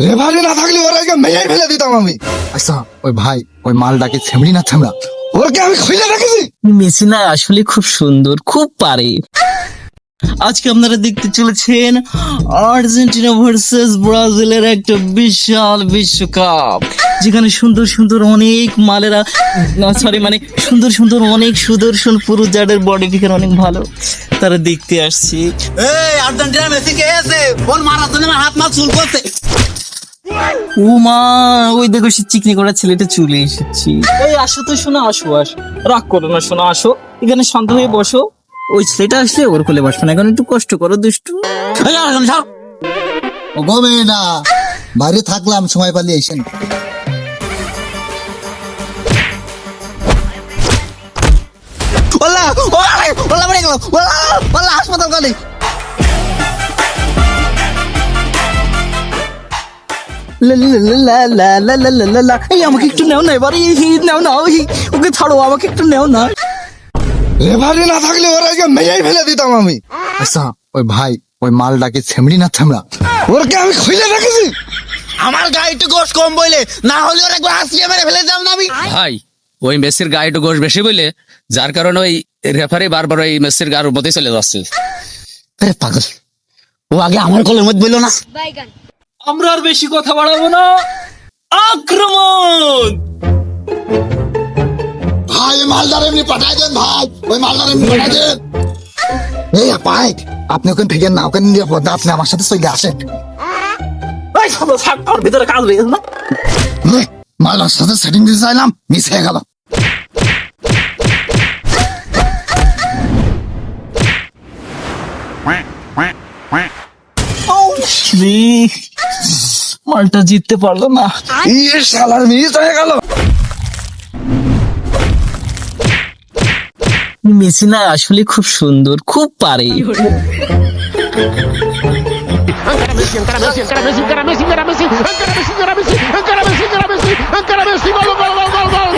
Referee না থাকলে ওর আগে মেয়েই ফেলে দিতাম আমি। আচ্ছা ওই ভাই ওই মালটাকে ছেমড়ি না ছেমড়া ওরকে আমি খুঁজে রেখেছি। মেসি না আসলে খুব সুন্দর, খুব পারে। আজকে আপনারা দেখতে চলেছেন আর্জেন্টিনা ভার্সেস ব্রাজিলের একটা বিশাল বিশ্বকাপ, যেখানে সুন্দর সুন্দর অনেক মালেরা সুন্দর সুন্দর অনেক সুদর্শন পুরুষ যাদের বডি ফিগার অনেক ভালো, তারা দেখতে আসছে। এই আর্জেন্টিনা মেসি কে আছে? বল মারার জন্য আমার হাত মা চুল করছে। ও মা, ওই দেখো সে চিকনি করা ছেলেটা চলে এসেছি। এই আসো তো শোনা, আসো আসো, রাগ করো না শোনা, আসো এখানে শান্ত হয়ে বসো। ওই ছেলেটা আসলে ওর কোলে বসবে না, এখন একটু কষ্ট করো দুষ্টু। ও গো মেয়েটা, বাইরে থাকলাম সময় পালিয়ে এসেন। ওলা ওলা মরে গেল, ওলা ওলা হাসপাতাল গলি। এই আমাকে একটু নেও না এবার, নেও না, ওকে ছাড়ো, আমাকে একটু নেও না। রেফারি না থাকলে ওর আগে মেয়েই ফেলে দিতাম আমি। আচ্ছা ওই ভাই ওই মালটাকে ছেমড়ি না ছেমড়া ওরকে আমি খুঁজে রেখেছি। আমার গায়ে একটু গোশ কম বইলে, না হলে ওর একবার হাসিয়ে মেরে ফেলে দিতাম না আমি। ভাই ওই মেসির গায়ে একটু গোশ বেশি বলে, যার কারণে ওই রেফারি বারবার ওই মেসির গায়ের মধ্যে চলে যাচ্ছে। আরে পাগল, ও আগে আমার কোলের মধ্যে বললো না। আমরা আর বেশি কথা বাড়াবো না, আক্রমণ! ভাই ওই মালদার এমনি পাঠাই দেন, ভাই ওই মালদার এমনি পাঠাই দেন। এই পাই আপনি ওখানে থেকে না, ওখানে নিরাপদ না, আপনি আমার সাথে চলে আসেন। এই সব থাক, ওর ভিতরে কাজ রয়েছে না। মালদার সাথে সেটিং দিতে চাইলাম, মিস হয়ে গেল। মালটা জিততে পারলো না। ইয়ে শালার মিস হয়ে গেল। মেসি না আসলে খুব সুন্দর, খুব পারে। Ancora Messi, ancora Messi, ancora Messi, ancora Messi, ancora Messi, ancora Messi, ancora Messi, ancora Messi, ancora Messi, ancora Messi, gol, gol, gol, gol, gol.